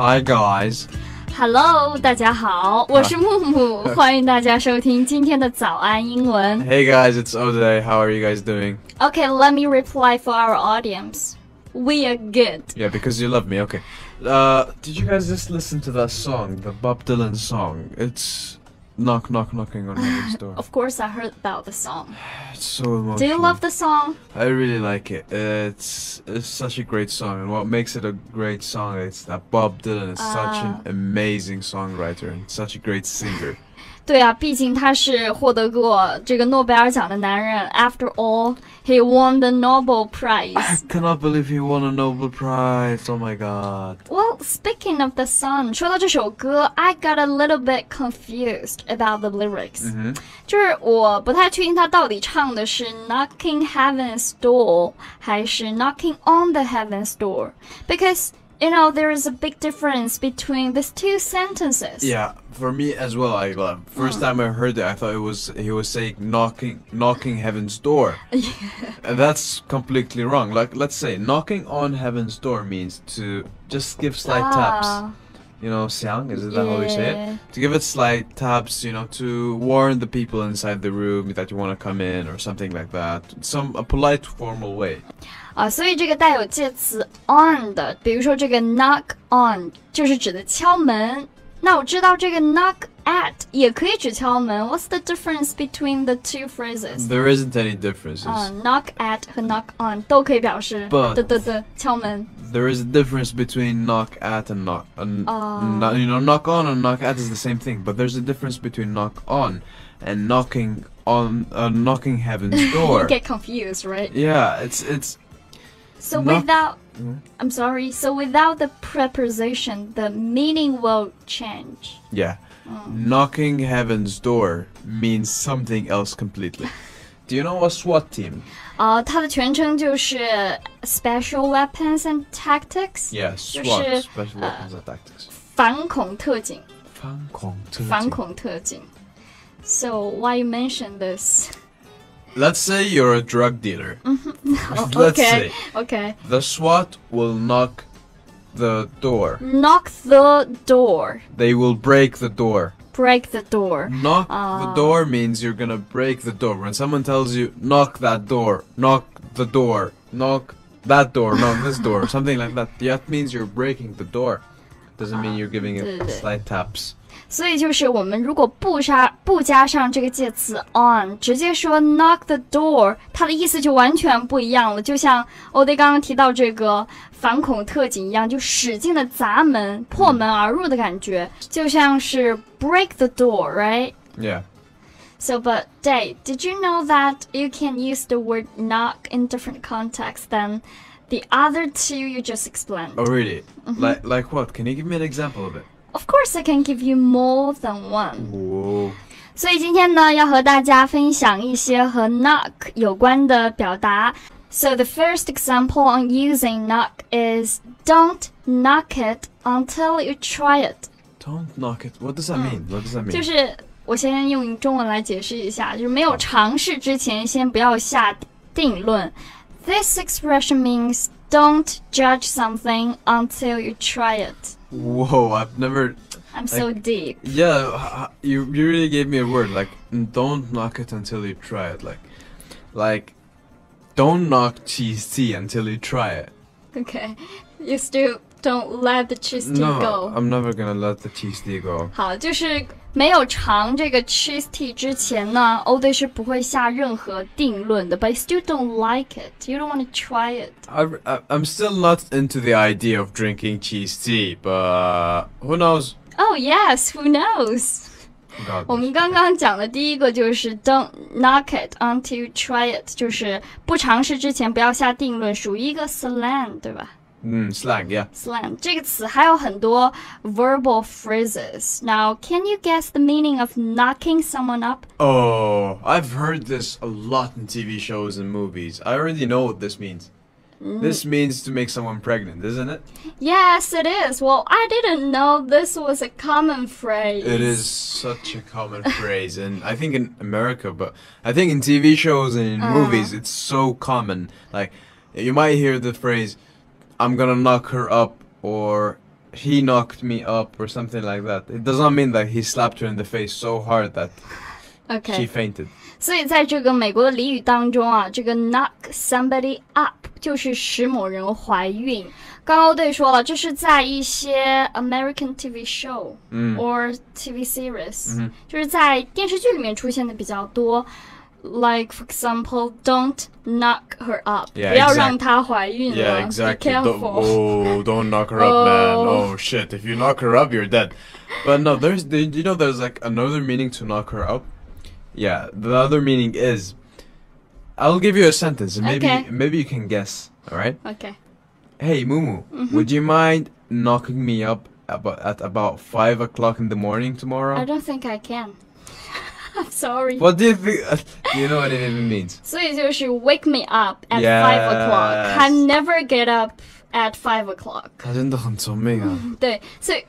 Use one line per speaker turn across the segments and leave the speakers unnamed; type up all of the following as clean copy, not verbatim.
Hi guys.
Hello， 大家好，我是木木，欢迎大家收听今天的早安英文。
Hey guys, it's Ode. How are you guys doing?
Okay, let me reply for our audience. We are good.
Yeah, because you love me. Okay. Did you guys just listen to that song, the Bob Dylan song? It's knock knock knocking on heaven's door.
Of course, I heard about the song.
It's so emotional.
Do you love the song?
I really like it. It's such a great song, and what makes it a great song is that Bob Dylan is such an amazing songwriter and such a great singer.
对啊，毕竟他是获得过这个诺贝尔奖的男人。After all, he won the Nobel Prize.
I cannot believe he won a Nobel Prize. Oh my god.
Well, speaking of the song, 说到这首歌 I got a little bit confused about the lyrics. 就是我不太确定他到底唱的是 knocking heaven's door 还是 knocking on the heaven's door. Because, you know, there is a big difference between these two sentences.
Yeah, for me as well. First time I heard it, I thought he was saying knocking heaven's door. And that's completely wrong. Like, let's say knocking on heaven's door means to just give slight taps. You know, xiang, is that how you say it? To give it slight taps, you know, to warn the people inside the room that you want to come in or something like that. A polite, formal way.
所以这个带有介词 on 的，比如说这个 knock on 就是指的敲门。那我知道这个 knock at 也可以指敲门。What's the difference between the two phrases?
There isn't any differences.
Knock at 和 knock on 都可以表示的敲门。
There is a difference between knock at and knock. You know, knock on and knock at is the same thing, but there's a difference between knock on and knocking on knocking heaven's door.
You get confused, right?
Yeah, it's.
So without the preposition, the meaning will change.
Yeah. Knocking heaven's door means something else completely. Do you know a SWAT team?
它的全称就是 Special Weapons and Tactics.
Yeah, SWAT, Special Weapons and Tactics.
反恐特警。
反恐特警。
So why you mention this?
Let's say you're a drug dealer. Let's say.
Okay.
The SWAT will knock the door.
Knock the door.
They will break the door.
Break the door.
Knock the door means you're gonna break the door. When someone tells you, knock that door, knock the door, knock that door, knock this door, something like that, that means you're breaking the door. Doesn't mean you're giving it slight taps.
所以就是我们如果不加上这个介词 on， 直接说 knock the door， 它的意思就完全不一样了。就像欧弟刚刚提到这个反恐特警一样，就使劲的砸门，破门而入的感觉，就像是 break the door, right?
Yeah.
So, but Dave, did you know that you can use the word knock in different contexts than the other two you just explained?
Oh, really? Like what? Can you give me an example of it?
Of course, I can give you more than one.
Whoa.
所以今天呢，要和大家分享一些和 knock 有关的表达。So the first example on using knock is don't knock it until you try it.
Don't knock it. What does that mean? What does that mean?
就是我先用中文来解释一下，就是没有尝试之前，先不要下定论。This expression means don't judge something until you try it.
Whoa, I've never.
I'm so deep.
Yeah, you really gave me a word like don't knock it until you try it. Like don't knock cheese tea until you try it.
Okay, you still don't let the cheese tea go.
No, I'm never gonna let the cheese tea go.
好，就是没有尝这个 cheese tea 之前呢，欧队是不会下任何定论的。But you still don't like it. You don't want to try it.
I'm still not into the idea of drinking cheese tea, but who knows?
Oh yes, who knows? 我们刚刚讲的第一个就是 don't knock it until you try it， 就是不尝试之前不要下定论，属于一个 slang， 对吧
？Slang, yeah.
Slang 这个词还有很多 verbal phrases. Now, can you guess the meaning of knocking someone up?
Oh, I've heard this a lot in TV shows and movies. I already know what this means. This means to make someone pregnant, isn't it?
Yes, it is. Well, I didn't know this was a common phrase.
It is such a common phrase, and I think in America, but I think in TV shows and in movies, it's so common. Like, you might hear the phrase, I'm gonna knock her up, or he knocked me up or something like that. It does not mean that he slapped her in the face so hard that she fainted.
所以在这个美国的俚语当中啊，这个 knock somebody up 就是使某人怀孕。刚刚对说了，这是在一些 American TV show or TV series，就是在电视剧里面出现的比较多。Like for example, don't knock her up. 不要让她怀孕了。
Yeah, exactly.
Be careful.
Don't knock her up, man. Oh shit! If you knock her up, you're dead. But no, there's like another meaning to knock her up. Yeah, the other meaning is, I'll give you a sentence and maybe you can guess. All right?
Okay.
Hey, Mumu, would you mind knocking me up at about 5 o'clock in the morning tomorrow?
I don't think I can. I'm sorry.
What do you think? You know what it even means?
所以就是 wake me up at 5 o'clock. I never get up at 5 o'clock.
他真的很聪明啊。
对，所以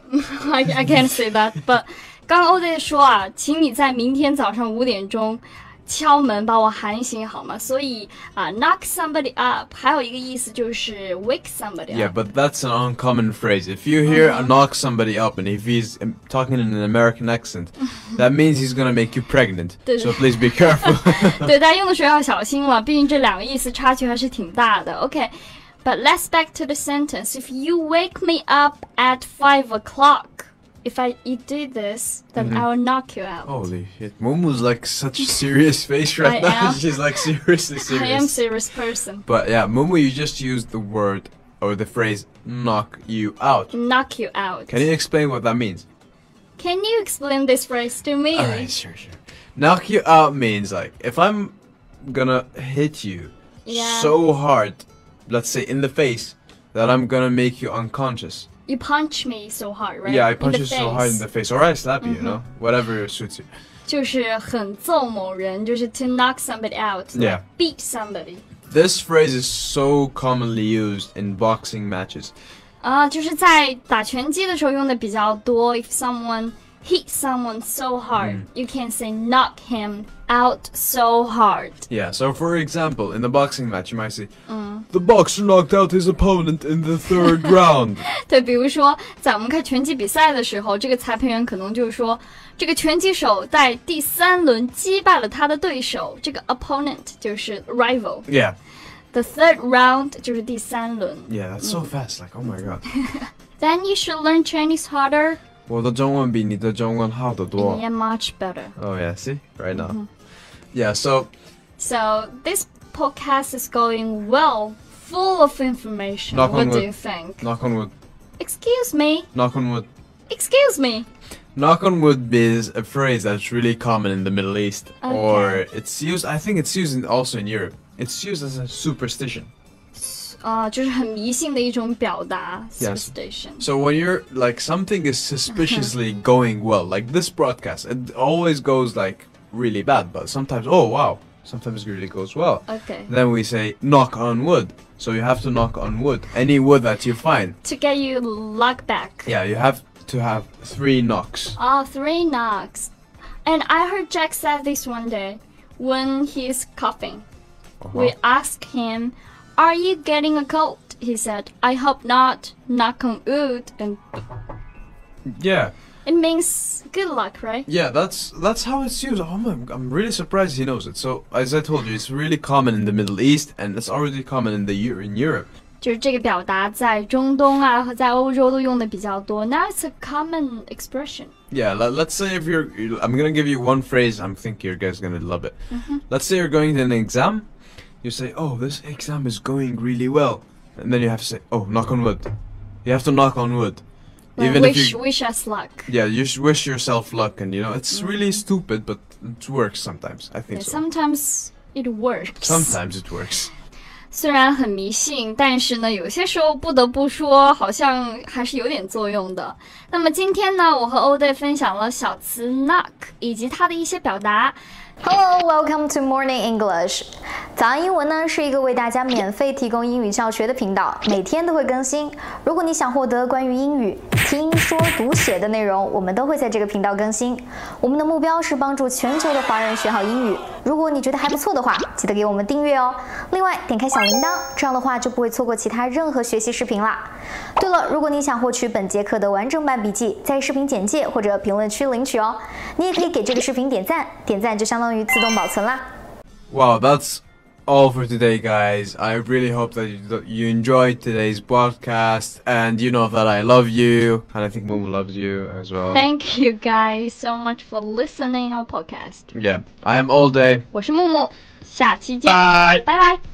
I can't say that. But 刚刚欧弟说啊，请你在明天早上5点钟敲门把我喊醒好吗？所以knock somebody up 还有一个意思就是 wake somebody up.
Yeah, but that's an uncommon phrase. If you hear knock somebody up and if he's talking in an American accent, that means he's gonna make you pregnant. So please be careful.
对，大家用的时候要小心了，毕竟这两个意思差距还是挺大的。Okay, but let's back to the sentence. If you wake me up at 5 o'clock.If you do this, then I will knock you out.
Holy shit. Mumu's like such a serious face right now. She's like seriously serious.
I am a serious person.
But yeah, Mumu, you just used the word or the phrase knock you out.
Knock you out.
Can you explain what that means?
Can you explain this phrase to me?
Alright, sure. Knock you out means like, if I'm gonna hit you so hard, let's say in the face, that I'm gonna make you unconscious.You
punch me so hard, right?
Yeah, I punch you so hard in the face. Or I slap you, you know? Whatever suits you.
就是狠揍某人，就是 to knock somebody out.
Yeah.
Beat somebody.
This phrase is so commonly used in boxing matches.
就是在打拳击的时候用的比较多。If someone hit someone so hard, you can say knock him out so hard.
Yeah, so for example, in the boxing match, you might say, the boxer knocked out his opponent in the 3rd round.
对，比如说在我们看拳击比赛的时候，这个裁判员可能就是说，这个拳击手在第3轮击败了他的对手。这个 opponent 就是 rival.
Yeah.
The 3rd round 就是第3轮。
Yeah, that's so fast. Like, oh my god.
Then you should learn Chinese harder.
我的中文比你的中文好得多。
Yeah, much better.
Oh yeah, see? Right now. Yeah, so
this podcast is going well, full of information. What do you think?
Knock on wood.
Excuse me.
Knock on wood.
Excuse me.
Knock on wood is a phrase that's really common in the Middle East.
Okay.
Or it's used, I think it's used also in Europe. It's used as a superstition.
就是很迷信的一种表达 superstition.
So when you're like something is suspiciously going well, like this broadcast, it always goes like really bad, but sometimes, oh wow, sometimes it really goes well.
Okay.
Then we say knock on wood. So you have to knock on wood, any wood that you find.
To get your luck back.
Yeah, you have to have 3 knocks.
3 knocks. And I heard Jack said this one day when he's coughing. We asked him, are you getting a cold? He said, I hope not. Knock on wood. And
yeah.
It means good luck, right?
Yeah, that's how it's used. I'm really surprised he knows it. So, as I told you, it's really common in the Middle East, and it's already common in Europe.
就是这个表达在中东啊和在欧洲都用的比较多。Now it's a common expression.
Yeah, let's say if I'm gonna give you one phrase. I think you guys are gonna love it. Let's say you're going to an exam. You say, oh, this exam is going really well. And then you have to say, oh, knock on wood. You have to knock on wood.
Well,
even
wish us luck.
Yeah, you should wish yourself luck. And, it's really stupid, but it works sometimes. I think so.
Sometimes it works.
Sometimes it works.
虽然很迷信，但是呢，有些时候不得不说，好像还是有点作用的。那么今天呢，我和欧队分享了小词 knock 以及它的一些表达。
Hello, welcome to Morning English. 早安英文呢是一个为大家免费提供英语教学的频道，每天都会更新。如果你想获得关于英语听说读写的内容，我们都会在这个频道更新。我们的目标是帮助全球的华人学好英语。如果你觉得还不错的话，记得给我们订阅哦。另外，点开小铃铛，这样的话就不会错过其他任何学习视频啦。对了，如果你想获取本节课的完整版笔记，在视频简介或者评论区领取哦。你也可以给这个视频点赞，点赞就相当于自动保存啦。
Wow, that's all for today, guys. I really hope that you enjoyed today's podcast, and you know that I love you, and I think Momo loves you as well.
Thank you guys so much for listening our podcast.
Yeah, I am all day.
我是木木，下期见，
Bye.
拜拜。